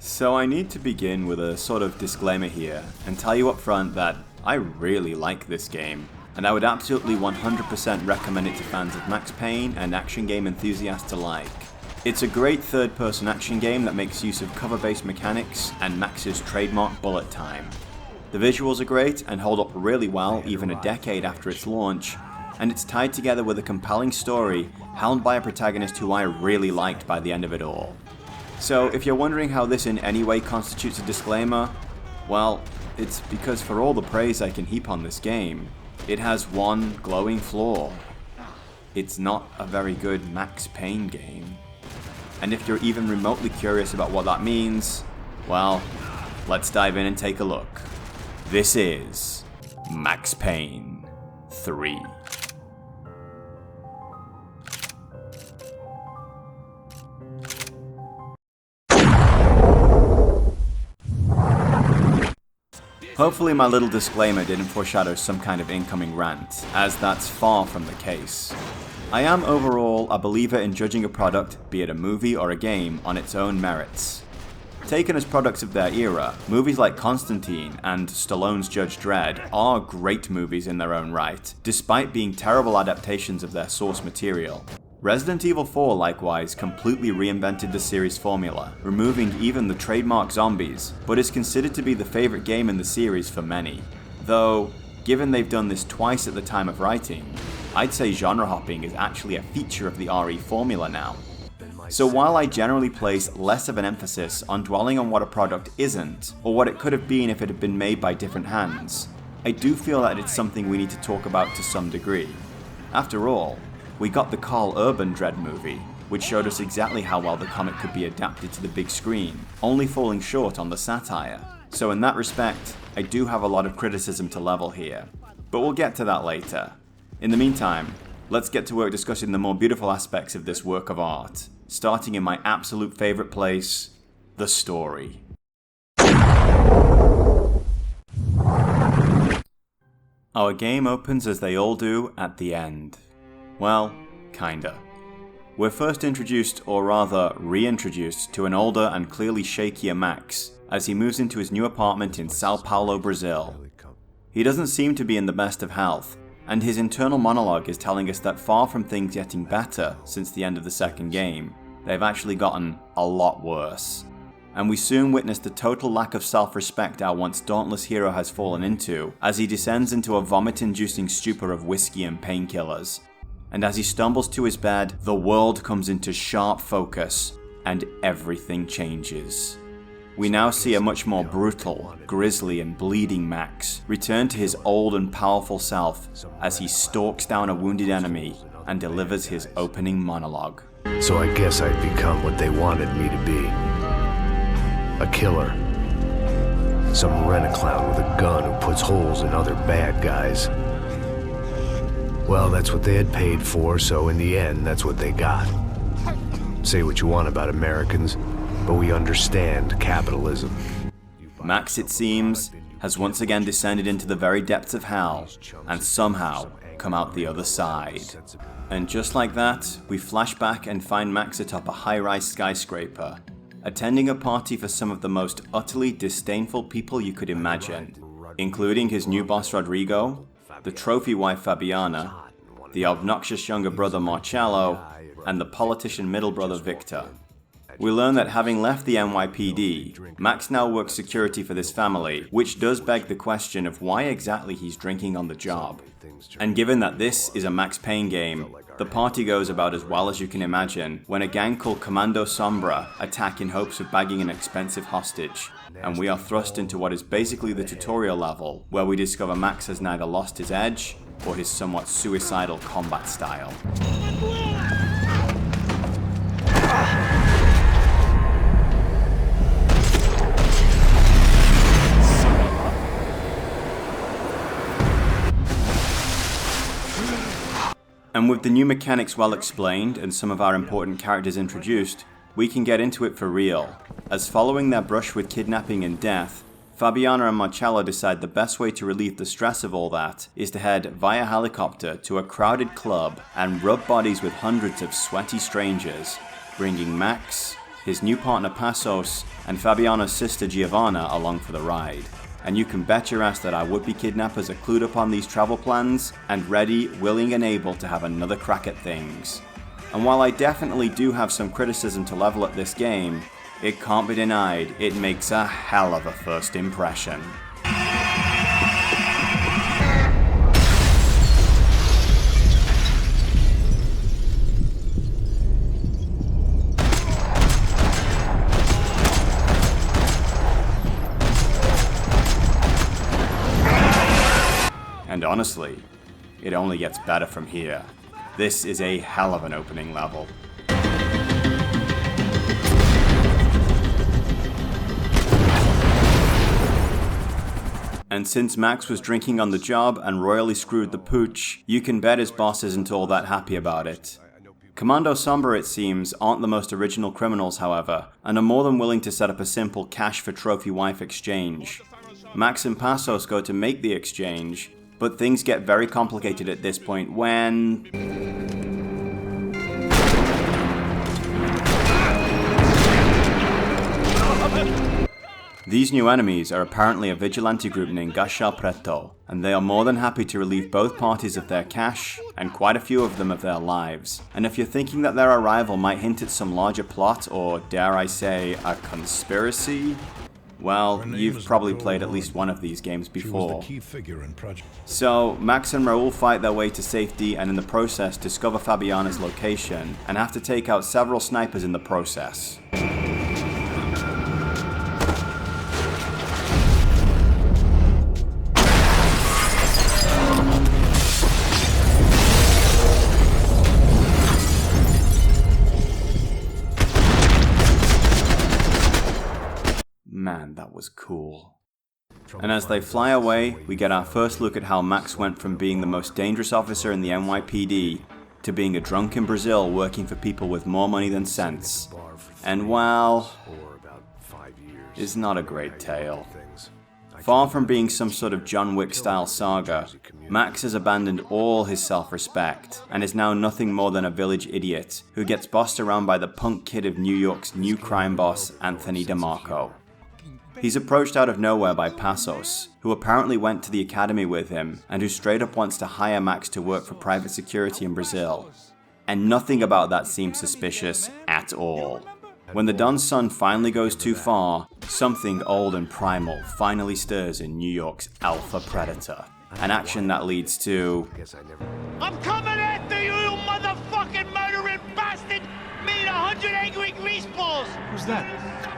So I need to begin with a sort of disclaimer here, and tell you up front that I really like this game, and I would absolutely 100% recommend it to fans of Max Payne and action game enthusiasts alike. It's a great third-person action game that makes use of cover-based mechanics and Max's trademark bullet time. The visuals are great and hold up really well even a decade after its launch, and it's tied together with a compelling story helmed by a protagonist who I really liked by the end of it all. So if you're wondering how this in any way constitutes a disclaimer, well, it's because for all the praise I can heap on this game, it has one glowing flaw. It's not a very good Max Payne game. And if you're even remotely curious about what that means, well, let's dive in and take a look. This is Max Payne 3. Hopefully my little disclaimer didn't foreshadow some kind of incoming rant, as that's far from the case. I am overall a believer in judging a product, be it a movie or a game, on its own merits. Taken as products of their era, movies like Constantine and Stallone's Judge Dredd are great movies in their own right, despite being terrible adaptations of their source material. Resident Evil 4 likewise completely reinvented the series formula, removing even the trademark zombies, but is considered to be the favourite game in the series for many. Though, given they've done this twice at the time of writing, I'd say genre hopping is actually a feature of the RE formula now. So while I generally place less of an emphasis on dwelling on what a product isn't, or what it could have been if it had been made by different hands, I do feel that it's something we need to talk about to some degree. After all, we got the Carl Urban Dredd movie, which showed us exactly how well the comic could be adapted to the big screen, only falling short on the satire. So in that respect, I do have a lot of criticism to level here, but we'll get to that later. In the meantime, let's get to work discussing the more beautiful aspects of this work of art, starting in my absolute favourite place, the story. Our game opens as they all do at the end. Well, kinda. We're first introduced, or rather reintroduced, to an older and clearly shakier Max as he moves into his new apartment in Sao Paulo, Brazil. He doesn't seem to be in the best of health, and his internal monologue is telling us that far from things getting better since the end of the second game, they've actually gotten a lot worse. And we soon witness the total lack of self-respect our once dauntless hero has fallen into as he descends into a vomit-inducing stupor of whiskey and painkillers. And as he stumbles to his bed, the world comes into sharp focus, and everything changes. We now see a much more brutal, grisly and bleeding Max return to his old and powerful self as he stalks down a wounded enemy and delivers his opening monologue. So I guess I'd become what they wanted me to be. A killer. Some rent-a-clown with a gun who puts holes in other bad guys. Well, that's what they had paid for, so in the end, that's what they got. Say what you want about Americans, but we understand capitalism. Max, it seems, has once again descended into the very depths of hell, and somehow come out the other side. And just like that, we flash back and find Max atop a high-rise skyscraper, attending a party for some of the most utterly disdainful people you could imagine, including his new boss Rodrigo, the trophy wife Fabiana, the obnoxious younger brother Marcello, and the politician middle brother Victor. We learn that having left the NYPD, Max now works security for this family, which does beg the question of why exactly he's drinking on the job. And given that this is a Max Payne game, the party goes about as well as you can imagine when a gang called Comando Sombra attack in hopes of bagging an expensive hostage, and we are thrust into what is basically the tutorial level, where we discover Max has neither lost his edge or his somewhat suicidal combat style. And with the new mechanics well explained and some of our important characters introduced, we can get into it for real, as following their brush with kidnapping and death, Fabiana and Marcello decide the best way to relieve the stress of all that is to head via helicopter to a crowded club and rub bodies with hundreds of sweaty strangers, bringing Max his new partner Passos, and Fabiana's sister Giovanna along for the ride. And you can bet your ass that our would-be kidnappers are clued up on these travel plans and ready, willing and able to have another crack at things. And while I definitely do have some criticism to level at this game, it can't be denied it makes a hell of a first impression. And honestly, it only gets better from here. This is a hell of an opening level. And since Max was drinking on the job and royally screwed the pooch, you can bet his boss isn't all that happy about it. Commando Sombra, it seems, aren't the most original criminals, however, and are more than willing to set up a simple cash for trophy wife exchange. Max and Passos go to make the exchange, but things get very complicated at this point when... These new enemies are apparently a vigilante group named Gasha Preto, and they are more than happy to relieve both parties of their cash, and quite a few of them of their lives. And if you're thinking that their arrival might hint at some larger plot, or dare I say, a conspiracy, well, you've probably played at least one of these games before. So, Max and Raul fight their way to safety and in the process discover Fabiana's location, and have to take out several snipers in the process. Man, that was cool. And as they fly away, we get our first look at how Max went from being the most dangerous officer in the NYPD to being a drunk in Brazil working for people with more money than sense. And well, it's not a great tale. Far from being some sort of John Wick style saga, Max has abandoned all his self-respect and is now nothing more than a village idiot who gets bossed around by the punk kid of New York's new crime boss, Anthony DeMarco. He's approached out of nowhere by Passos, who apparently went to the academy with him and who straight up wants to hire Max to work for private security in Brazil. And nothing about that seems suspicious at all. When the Don's son finally goes too far, something old and primal finally stirs in New York's alpha predator. An action that leads to... I'm coming after you, you motherfucking murdering bastard! Meet 100 angry greaseballs! Who's that?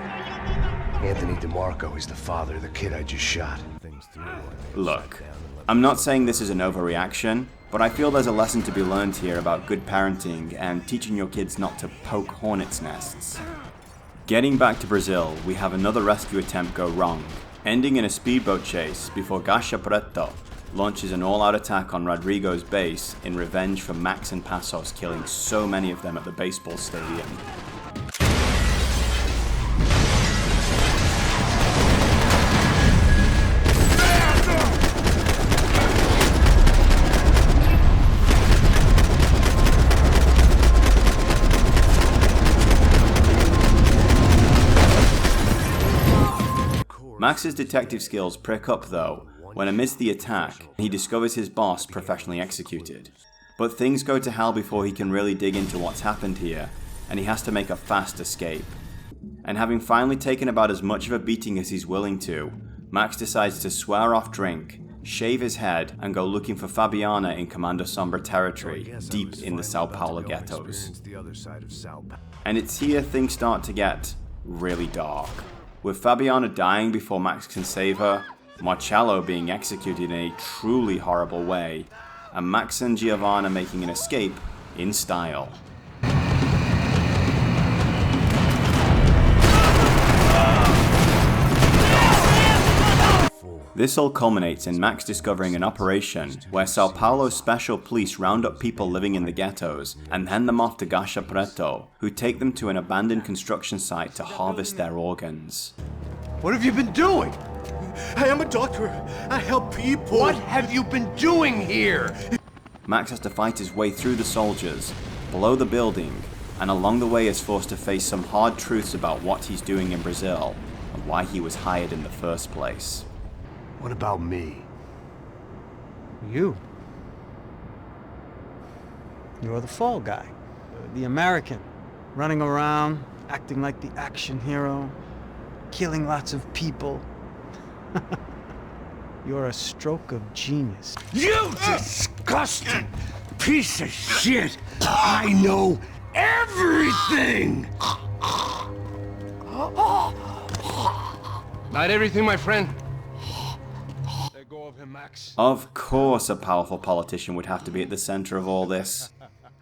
Anthony DeMarco is the father of the kid I just shot. Look, I'm not saying this is an overreaction, but I feel there's a lesson to be learned here about good parenting and teaching your kids not to poke hornets' nests. Getting back to Brazil, we have another rescue attempt go wrong, ending in a speedboat chase before Gasha Preto launches an all-out attack on Rodrigo's base in revenge for Max and Passos killing so many of them at the baseball stadium. Max's detective skills prick up though, when amidst the attack, he discovers his boss professionally executed. But things go to hell before he can really dig into what's happened here, and he has to make a fast escape. And having finally taken about as much of a beating as he's willing to, Max decides to swear off drink, shave his head, and go looking for Fabiana in Commando Sombra territory, deep in the Sao Paulo ghettos. And it's here things start to get really dark. With Fabiana dying before Max can save her, Marcello being executed in a truly horrible way, and Max and Giovanna making an escape in style. This all culminates in Max discovering an operation where Sao Paulo's special police round up people living in the ghettos and hand them off to Gasha Preto, who take them to an abandoned construction site to harvest their organs. What have you been doing? I am a doctor. I help people. What have you been doing here? Max has to fight his way through the soldiers, below the building, and along the way is forced to face some hard truths about what he's doing in Brazil and why he was hired in the first place. What about me? You? You're the fall guy. The American. Running around, acting like the action hero, killing lots of people. You're a stroke of genius. You disgusting piece of shit! I know everything! Not everything, my friend. Let go of him, Max. Of course a powerful politician would have to be at the center of all this.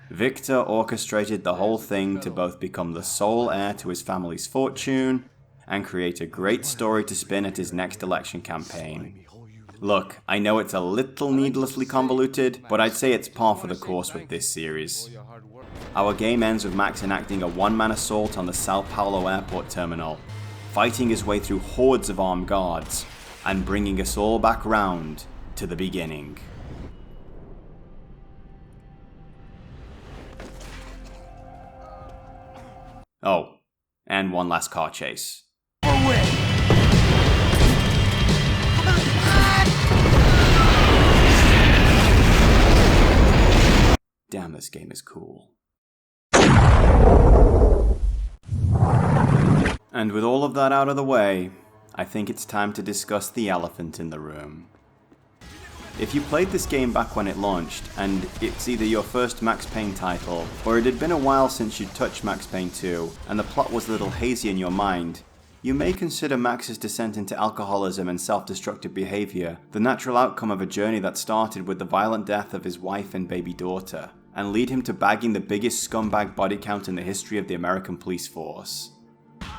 Victor orchestrated the whole thing to both become the sole heir to his family's fortune and create a great story to spin at his next election campaign. Look, I know it's a little needlessly convoluted, but I'd say it's par for the course with this series. Our game ends with Max enacting a one-man assault on the Sao Paulo airport terminal, fighting his way through hordes of armed guards, and bringing us all back round to the beginning. Oh, and one last car chase. Damn, this game is cool. And with all of that out of the way, I think it's time to discuss the elephant in the room. If you played this game back when it launched, and it's either your first Max Payne title, or it had been a while since you'd touched Max Payne 2, and the plot was a little hazy in your mind, you may consider Max's descent into alcoholism and self-destructive behavior the natural outcome of a journey that started with the violent death of his wife and baby daughter, and lead him to bagging the biggest scumbag body count in the history of the American police force.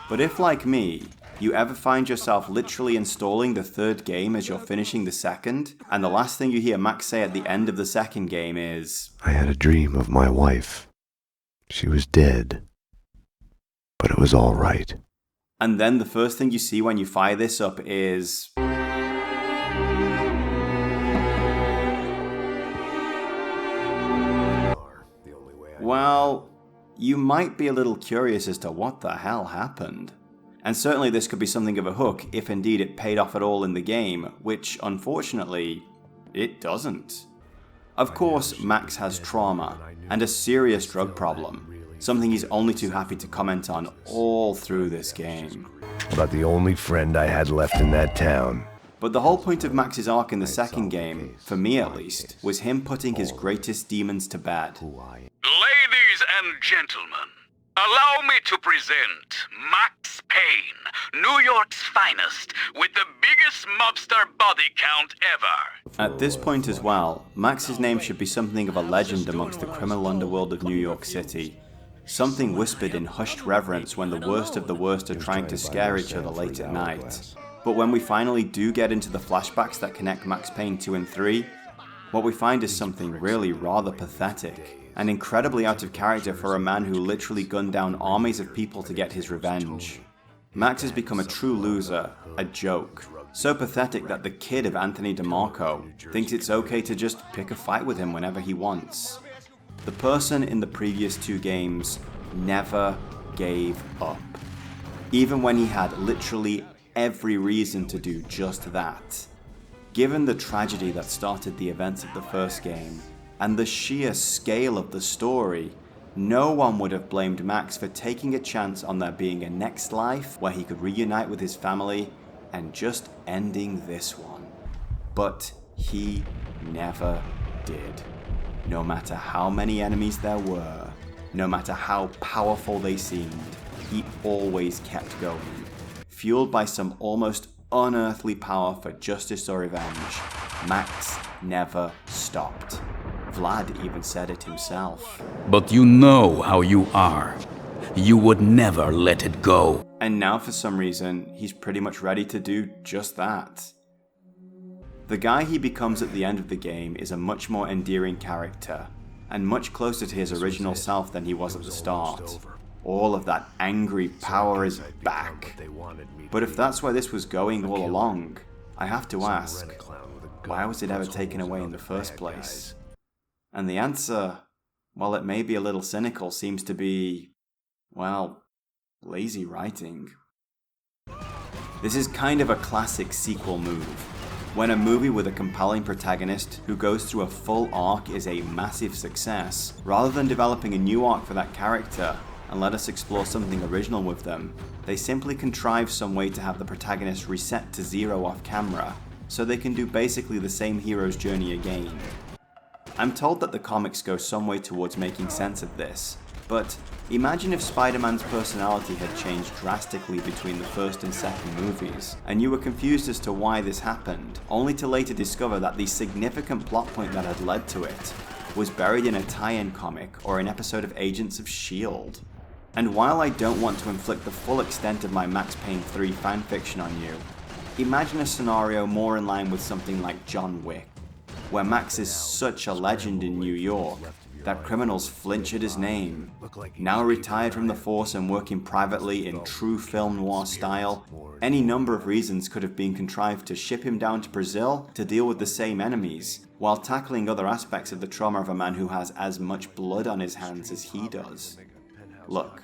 But if, like me, you ever find yourself literally installing the third game as you're finishing the second, and the last thing you hear Max say at the end of the second game is, I had a dream of my wife. She was dead. But it was all right. and then the first thing you see when you fire this up is... well, you might be a little curious as to what the hell happened. And certainly this could be something of a hook if indeed it paid off at all in the game, which unfortunately, it doesn't. Of course, Max has trauma, and a serious drug problem, something he's only too happy to comment on all through this game. About the only friend I had left in that town. But the whole point of Max's arc in the second game, for me at least, was him putting his greatest demons to bed. Ladies and gentlemen, allow me to present Max Payne, New York's finest, with the biggest mobster body count ever. At this point as well, Max's name should be something of a legend amongst the criminal underworld of New York City. Something whispered in hushed reverence when the worst of the worst are trying to scare each other late at night. But when we finally do get into the flashbacks that connect Max Payne 2 and 3, what we find is something really rather pathetic, and incredibly out of character for a man who literally gunned down armies of people to get his revenge. Max has become a true loser, a joke, so pathetic that the kid of Anthony DeMarco thinks it's okay to just pick a fight with him whenever he wants. The person in the previous two games never gave up, even when he had literally every reason to do just that. Given the tragedy that started the events of the first game, and the sheer scale of the story, no one would have blamed Max for taking a chance on there being a next life where he could reunite with his family and just ending this one. But he never did. No matter how many enemies there were, no matter how powerful they seemed, he always kept going. Fueled by some almost unearthly power for justice or revenge, Max never stopped. Vlad even said it himself. But you know how you are. You would never let it go. And now for some reason, he's pretty much ready to do just that. The guy he becomes at the end of the game is a much more endearing character, and much closer to his original self than he was at the start. All of that angry power is back. But if that's where this was going all along, I have to ask, why was it ever taken away in the first place? And the answer while it may be a little cynical, seems to be, well, lazy writing. This is kind of a classic sequel move. When a movie with a compelling protagonist who goes through a full arc is a massive success, rather than developing a new arc for that character and let us explore something original with them, they simply contrive some way to have the protagonist reset to 0 off camera, so they can do basically the same hero's journey again. I'm told that the comics go some way towards making sense of this, but imagine if Spider-Man's personality had changed drastically between the first and second movies, and you were confused as to why this happened, only to later discover that the significant plot point that had led to it was buried in a tie-in comic or an episode of Agents of S.H.I.E.L.D. And while I don't want to inflict the full extent of my Max Payne 3 fanfiction on you, imagine a scenario more in line with something like John Wick, where Max is such a legend in New York that criminals flinch at his name. Now retired from the force and working privately in true film noir style, any number of reasons could have been contrived to ship him down to Brazil to deal with the same enemies, while tackling other aspects of the trauma of a man who has as much blood on his hands as he does. Look,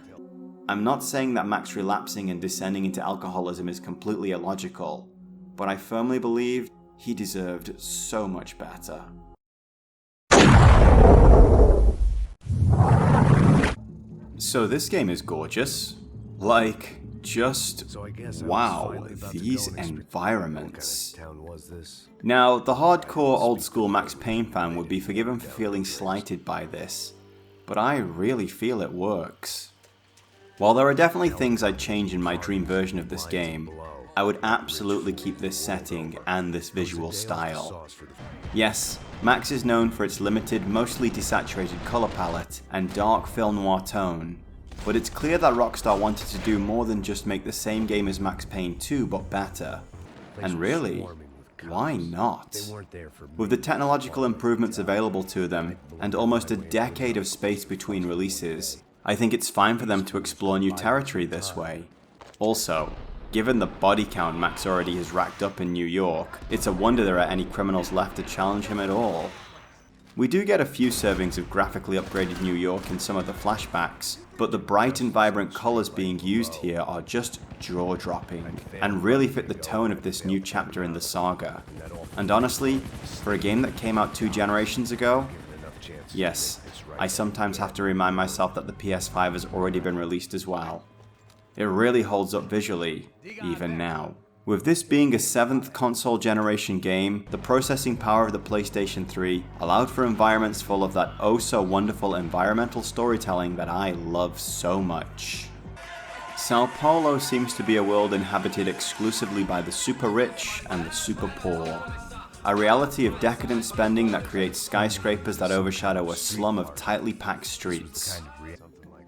I'm not saying that Max relapsing and descending into alcoholism is completely illogical, but I firmly believe he deserved so much better. So this game is gorgeous. Like, just wow, these environments. Now, the hardcore old school Max Payne fan would be forgiven for feeling slighted by this, but I really feel it works. While there are definitely things I'd change in my dream version of this game, I would absolutely keep this setting and this visual style. Yes, Max is known for its limited, mostly desaturated color palette and dark film noir tone, but it's clear that Rockstar wanted to do more than just make the same game as Max Payne 2 but better. And really, why not? With the technological improvements available to them, and almost a decade of space between releases, I think it's fine for them to explore new territory this way. Also, given the body count Max already has racked up in New York, it's a wonder there are any criminals left to challenge him at all. We do get a few servings of graphically upgraded New York in some of the flashbacks, but the bright and vibrant colours being used here are just jaw-dropping, and really fit the tone of this new chapter in the saga. And honestly, for a game that came out 2 generations ago, yes, I sometimes have to remind myself that the PS5 has already been released as well. It really holds up visually, even now. With this being a 7th console generation game, the processing power of the PlayStation 3 allowed for environments full of that oh so wonderful environmental storytelling that I love so much. Sao Paulo seems to be a world inhabited exclusively by the super rich and the super poor. A reality of decadent spending that creates skyscrapers that overshadow a slum of tightly packed streets.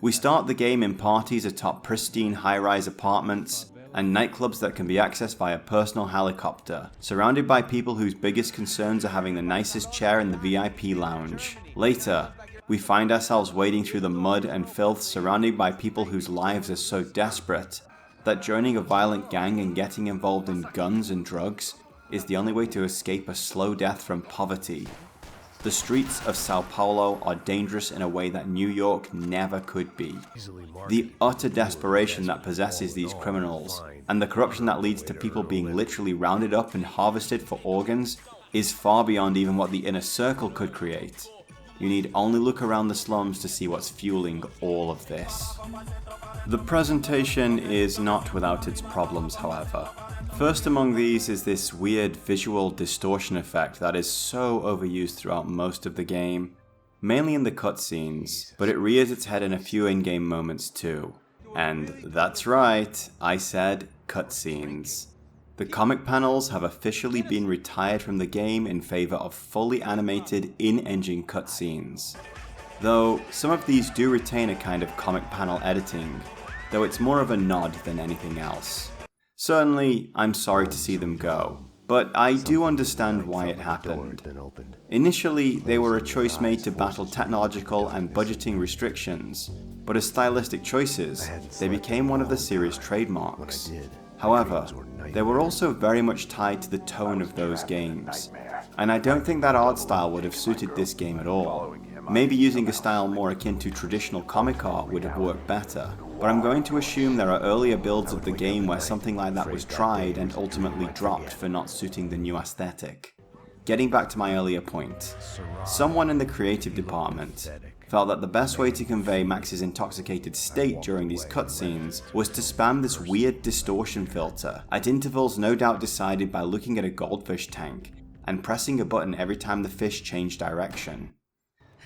We start the game in parties atop pristine high-rise apartments and nightclubs that can be accessed by a personal helicopter, surrounded by people whose biggest concerns are having the nicest chair in the VIP lounge. Later, we find ourselves wading through the mud and filth surrounded by people whose lives are so desperate that joining a violent gang and getting involved in guns and drugs is the only way to escape a slow death from poverty. The streets of Sao Paulo are dangerous in a way that New York never could be. The utter desperation that possesses these criminals, and the corruption that leads to people being literally rounded up and harvested for organs, is far beyond even what the inner circle could create. You need only look around the slums to see what's fueling all of this. The presentation is not without its problems, however. First among these is this weird visual distortion effect that is so overused throughout most of the game, mainly in the cutscenes, but it rears its head in a few in-game moments too. And that's right, I said cutscenes. The comic panels have officially been retired from the game in favor of fully animated in-engine cutscenes. Though some of these do retain a kind of comic panel editing, though it's more of a nod than anything else. Certainly, I'm sorry to see them go, but I do understand why it happened. Initially, they were a choice made to battle technological and budgeting restrictions, but as stylistic choices, they became one of the series' trademarks. However, they were also very much tied to the tone of those games, and I don't think that art style would have suited this game at all. Maybe using a style more akin to traditional comic art would have worked better, but I'm going to assume there are earlier builds of the game where something like that was tried and ultimately dropped for not suiting the new aesthetic. Getting back to my earlier point, someone in the creative department felt that the best way to convey Max's intoxicated state during these cutscenes was to spam this weird distortion filter, at intervals no doubt decided by looking at a goldfish tank and pressing a button every time the fish changed direction.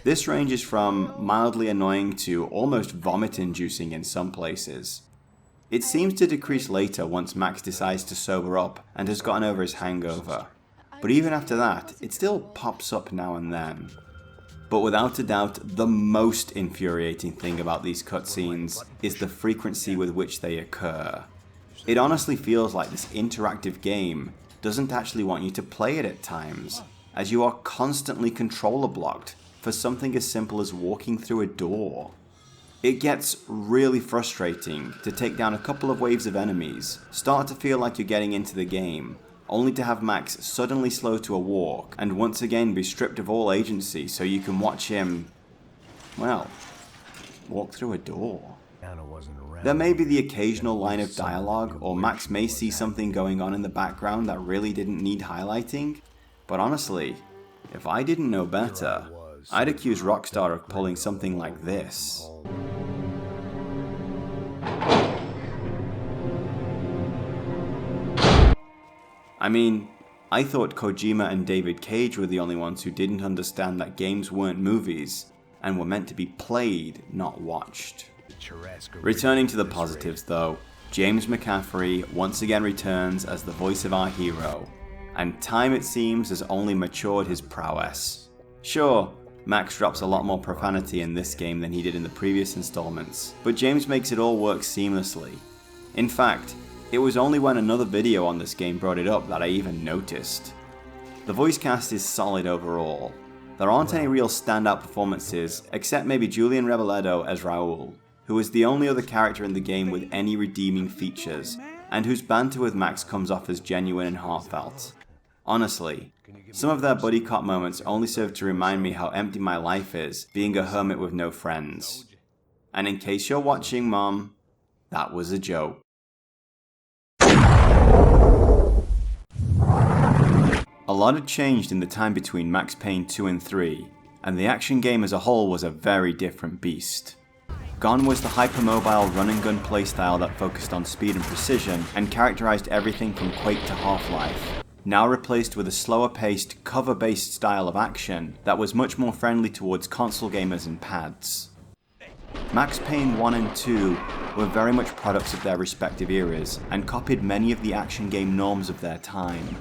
This ranges from mildly annoying to almost vomit-inducing in some places. It seems to decrease later once Max decides to sober up and has gotten over his hangover, but even after that, it still pops up now and then. But without a doubt, the most infuriating thing about these cutscenes is the frequency with which they occur. It honestly feels like this interactive game doesn't actually want you to play it at times, as you are constantly controller blocked for something as simple as walking through a door. It gets really frustrating to take down a couple of waves of enemies, start to feel like you're getting into the game, only to have Max suddenly slow to a walk and once again be stripped of all agency so you can watch him, well, walk through a door. There may be the occasional line of dialogue, or Max may see something going on in the background that really didn't need highlighting, but honestly, if I didn't know better, I'd accuse Rockstar of pulling something like this. I mean, I thought Kojima and David Cage were the only ones who didn't understand that games weren't movies and were meant to be played, not watched. Returning to the positives though, James McCaffrey once again returns as the voice of our hero, and time it seems has only matured his prowess. Sure, Max drops a lot more profanity in this game than he did in the previous installments, but James makes it all work seamlessly. In fact, it was only when another video on this game brought it up that I even noticed. The voice cast is solid overall. There aren't any real standout performances, except maybe Julian Reboledo as Raul, who is the only other character in the game with any redeeming features, and whose banter with Max comes off as genuine and heartfelt. Honestly, some of their buddy cop moments only serve to remind me how empty my life is, being a hermit with no friends. And in case you're watching, Mom, that was a joke. A lot had changed in the time between Max Payne 2 and 3, and the action game as a whole was a very different beast. Gone was the hypermobile run-and-gun playstyle that focused on speed and precision and characterized everything from Quake to Half-Life, now replaced with a slower-paced, cover-based style of action that was much more friendly towards console gamers and pads. Max Payne 1 and 2 were very much products of their respective eras and copied many of the action game norms of their time.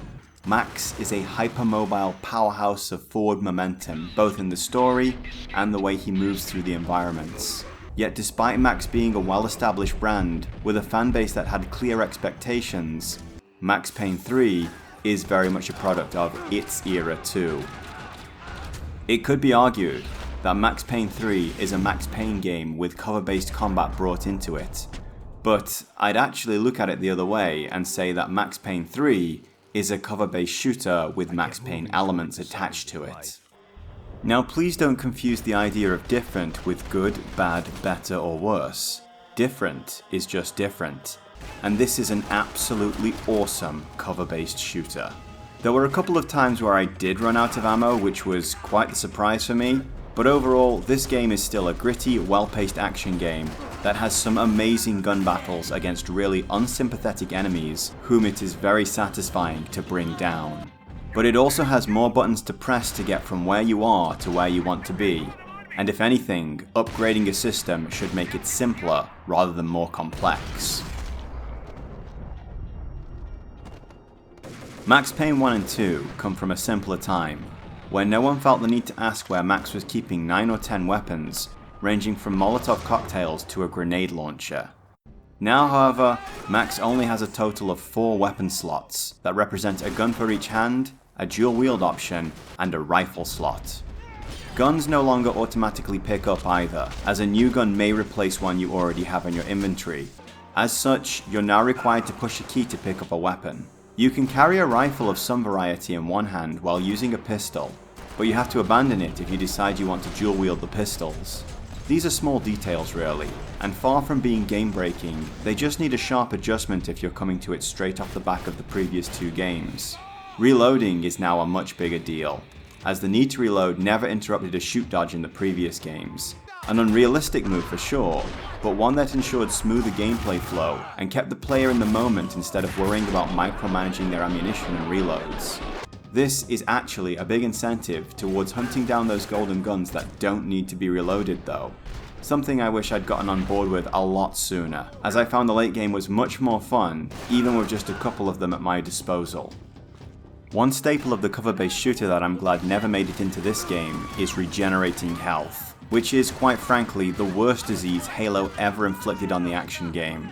Max is a hypermobile powerhouse of forward momentum, both in the story and the way he moves through the environments. Yet despite Max being a well-established brand with a fanbase that had clear expectations, Max Payne 3 is very much a product of its era too. It could be argued that Max Payne 3 is a Max Payne game with cover-based combat brought into it, but I'd actually look at it the other way and say that Max Payne 3 is a cover-based shooter with Max Payne elements attached to it. Now please don't confuse the idea of different with good, bad, better or worse. Different is just different, and this is an absolutely awesome cover-based shooter. There were a couple of times where I did run out of ammo, which was quite the surprise for me, but overall this game is still a gritty, well-paced action game that has some amazing gun battles against really unsympathetic enemies whom it is very satisfying to bring down. But it also has more buttons to press to get from where you are to where you want to be, and if anything, upgrading a system should make it simpler rather than more complex. Max Payne 1 and 2 come from a simpler time, where no one felt the need to ask where Max was keeping 9 or 10 weapons, ranging from Molotov cocktails to a grenade launcher. Now, however, Max only has a total of 4 weapon slots that represent a gun for each hand, a dual wield option, and a rifle slot. Guns no longer automatically pick up either, as a new gun may replace one you already have in your inventory. As such, you're now required to push a key to pick up a weapon. You can carry a rifle of some variety in one hand while using a pistol, but you have to abandon it if you decide you want to dual wield the pistols. These are small details really, and far from being game breaking, they just need a sharp adjustment if you're coming to it straight off the back of the previous 2 games. Reloading is now a much bigger deal, as the need to reload never interrupted a shoot dodge in the previous games. An unrealistic move for sure, but one that ensured smoother gameplay flow and kept the player in the moment instead of worrying about micromanaging their ammunition and reloads. This is actually a big incentive towards hunting down those golden guns that don't need to be reloaded though. Something I wish I'd gotten on board with a lot sooner, as I found the late game was much more fun, even with just a couple of them at my disposal. One staple of the cover-based shooter that I'm glad never made it into this game is regenerating health, which is quite frankly the worst disease Halo ever inflicted on the action game.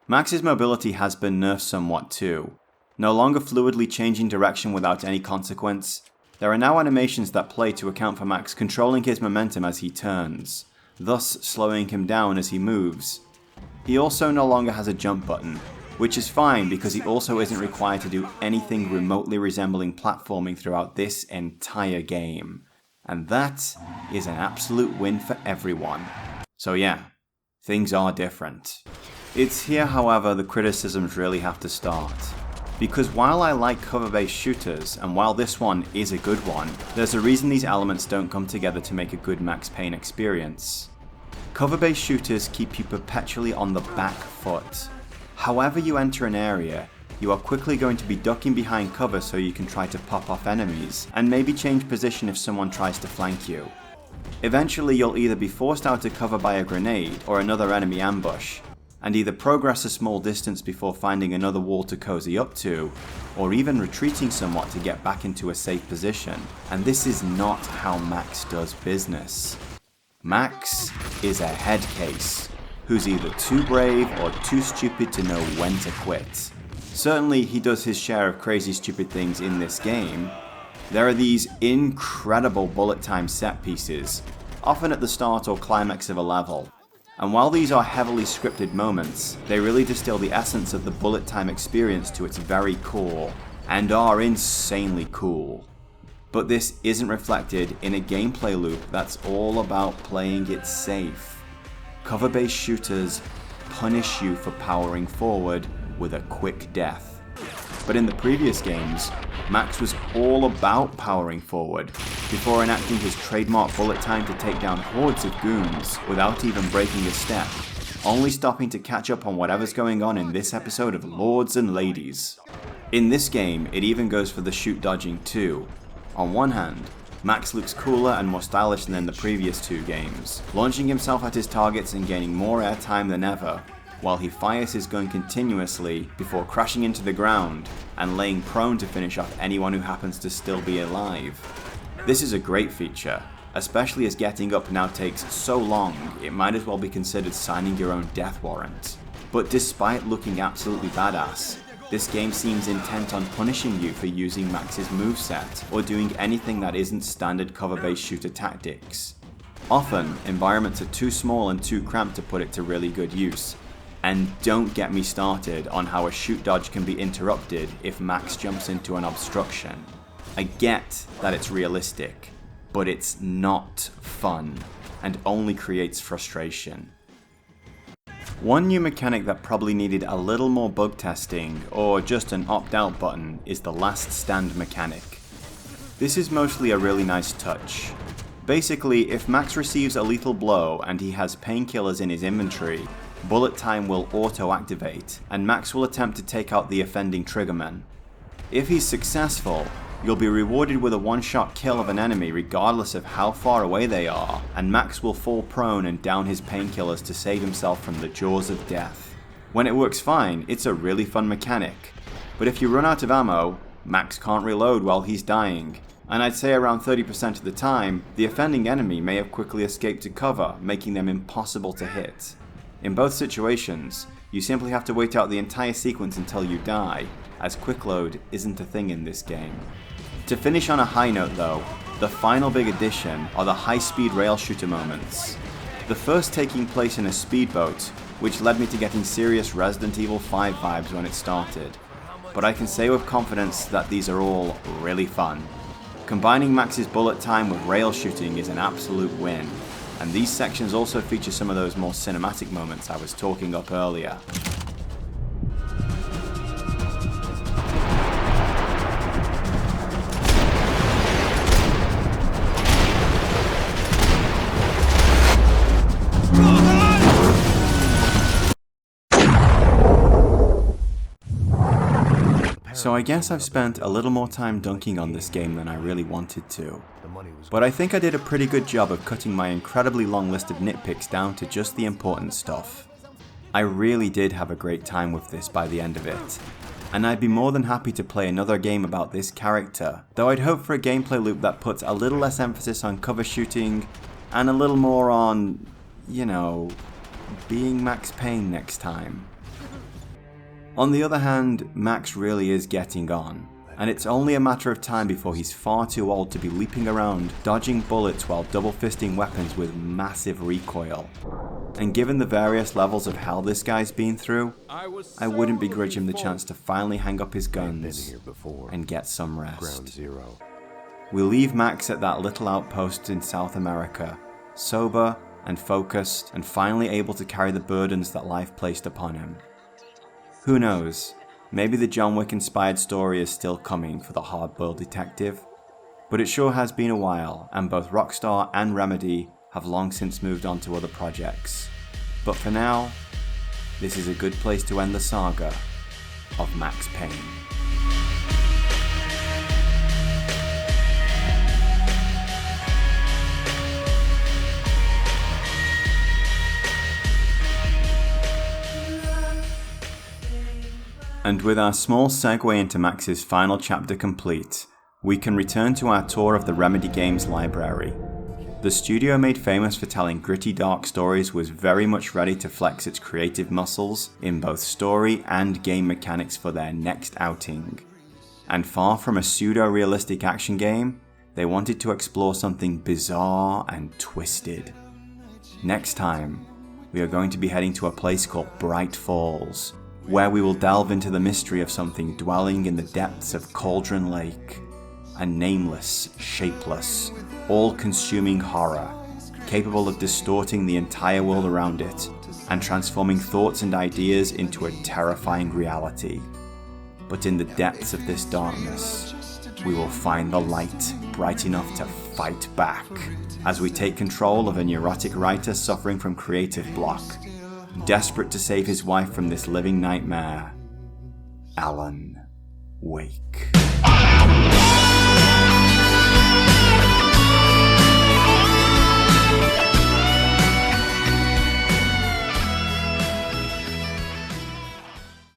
Max's mobility has been nerfed somewhat too. No longer fluidly changing direction without any consequence, there are now animations that play to account for Max controlling his momentum as he turns, thus slowing him down as he moves. He also no longer has a jump button, which is fine because he also isn't required to do anything remotely resembling platforming throughout this entire game. And that is an absolute win for everyone. So yeah, things are different. It's here, however, the criticisms really have to start. Because while I like cover-based shooters, and while this one is a good one, there's a reason these elements don't come together to make a good Max Payne experience. Cover-based shooters keep you perpetually on the back foot. However you enter an area, you are quickly going to be ducking behind cover so you can try to pop off enemies, and maybe change position if someone tries to flank you. Eventually you'll either be forced out of cover by a grenade or another enemy ambush, and either progress a small distance before finding another wall to cozy up to, or even retreating somewhat to get back into a safe position. And this is not how Max does business. Max is a head case, who's either too brave or too stupid to know when to quit. Certainly he does his share of crazy stupid things in this game. There are these incredible bullet time set pieces, often at the start or climax of a level. And while these are heavily scripted moments, they really distill the essence of the bullet time experience to its very core, and are insanely cool. But this isn't reflected in a gameplay loop that's all about playing it safe. Cover-based shooters punish you for powering forward with a quick death. But in the previous games, Max was all about powering forward, before enacting his trademark bullet time to take down hordes of goons without even breaking a step, only stopping to catch up on whatever's going on in this episode of Lords and Ladies. In this game, it even goes for the shoot dodging too. On one hand, Max looks cooler and more stylish than in the previous 2 games, launching himself at his targets and gaining more airtime than ever, while he fires his gun continuously before crashing into the ground and laying prone to finish off anyone who happens to still be alive. This is a great feature, especially as getting up now takes so long it might as well be considered signing your own death warrant. But despite looking absolutely badass, this game seems intent on punishing you for using Max's moveset or doing anything that isn't standard cover-based shooter tactics. Often, environments are too small and too cramped to put it to really good use. And don't get me started on how a shoot dodge can be interrupted if Max jumps into an obstruction. I get that it's realistic, but it's not fun, and only creates frustration. One new mechanic that probably needed a little more bug testing, or just an opt-out button, is the last stand mechanic. This is mostly a really nice touch. Basically, if Max receives a lethal blow and he has painkillers in his inventory, bullet time will auto-activate, and Max will attempt to take out the offending triggerman. If he's successful, you'll be rewarded with a one-shot kill of an enemy regardless of how far away they are, and Max will fall prone and down his painkillers to save himself from the jaws of death. When it works fine, it's a really fun mechanic, but if you run out of ammo, Max can't reload while he's dying, and I'd say around 30% of the time, the offending enemy may have quickly escaped to cover, making them impossible to hit. In both situations, you simply have to wait out the entire sequence until you die, as quick load isn't a thing in this game. To finish on a high note though, the final big addition are the high-speed rail shooter moments. The first taking place in a speedboat, which led me to getting serious Resident Evil 5 vibes when it started. But I can say with confidence that these are all really fun. Combining Max's bullet time with rail shooting is an absolute win, and these sections also feature some of those more cinematic moments I was talking up earlier. So I guess I've spent a little more time dunking on this game than I really wanted to. But I think I did a pretty good job of cutting my incredibly long list of nitpicks down to just the important stuff. I really did have a great time with this by the end of it, and I'd be more than happy to play another game about this character, though I'd hope for a gameplay loop that puts a little less emphasis on cover shooting, and a little more on, you know, being Max Payne next time. On the other hand, Max really is getting on, and it's only a matter of time before he's far too old to be leaping around, dodging bullets while double-fisting weapons with massive recoil. And given the various levels of hell this guy's been through, I wouldn't begrudge him the chance to finally hang up his guns and get some rest. We leave Max at that little outpost in South America, sober and focused, and finally able to carry the burdens that life placed upon him. Who knows, maybe the John Wick-inspired story is still coming for the hard-boiled detective, but it sure has been a while, and both Rockstar and Remedy have long since moved on to other projects. But for now, this is a good place to end the saga of Max Payne. And with our small segue into Max's final chapter complete, we can return to our tour of the Remedy Games library. The studio made famous for telling gritty dark stories was very much ready to flex its creative muscles in both story and game mechanics for their next outing. And far from a pseudo-realistic action game, they wanted to explore something bizarre and twisted. Next time, we are going to be heading to a place called Bright Falls, where we will delve into the mystery of something dwelling in the depths of Cauldron Lake. A nameless, shapeless, all-consuming horror, capable of distorting the entire world around it, and transforming thoughts and ideas into a terrifying reality. But in the depths of this darkness, we will find the light bright enough to fight back, as we take control of a neurotic writer suffering from creative block, desperate to save his wife from this living nightmare, Alan Wake.